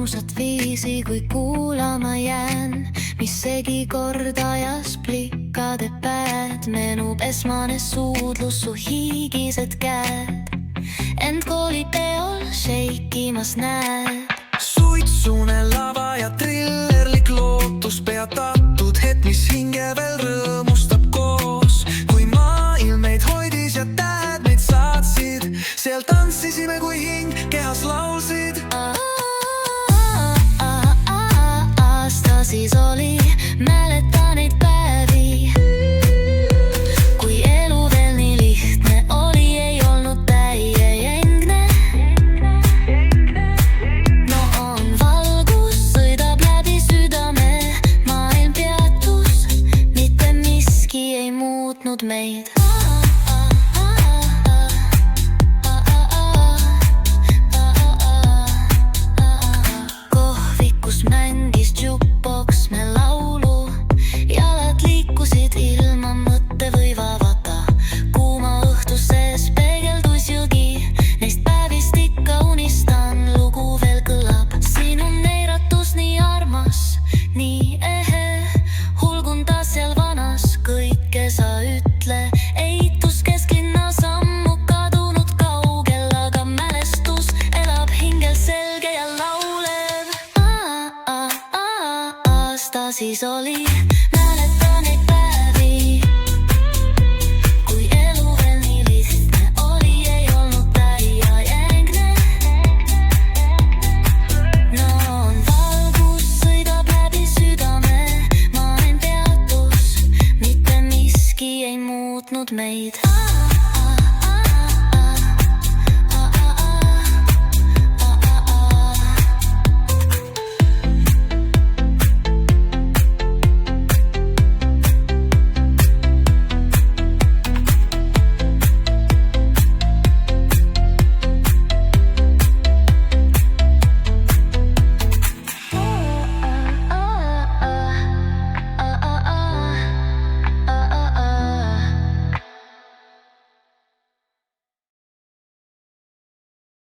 mõnusat viisi, kui kuulama jään, mis segi kordajas plikkade päed. Meenub esmane suudlus, su hiigised käed, ent koolipeol šeikimas näed. Suitsune lava ja trillerlik lootus, peatatud hetk, mis hinge veel rõõmustab koos. Kui maailm meid hoidis ja tähed meid saatsid, seal tantsisime, kui hing kehas laulsid. Aasta siis oli, mäletan neid päevi, kui elu veel nii lihtne oli, ei olnud täiejängne. No on valgus, sõidab läbi südame, maailm peatus, mitte miski ei muutnud meid. Kohvikus mängis jukebox me laulu, jalad liikusid ilma mõtte või vabata. Kuuma õhtu sees peegeldus jõgi, neist päevist ikka unistan, lugu veel kõlab. Sinu neeratus nii armas, nii ehe, hulgun taas seal vanas, kõike sa ütle. Eitus kesklinna sammu kadunud kaugel, aga mälestus elab hingel selge ja laulev. Aasta siis oli, mäletan neid päevi, kui elu veel nii lihtne oli, ei olnud täiejängne. No on valgus, sõidab läbi südame, maailm peatus, mitte miski ei muutnud meid.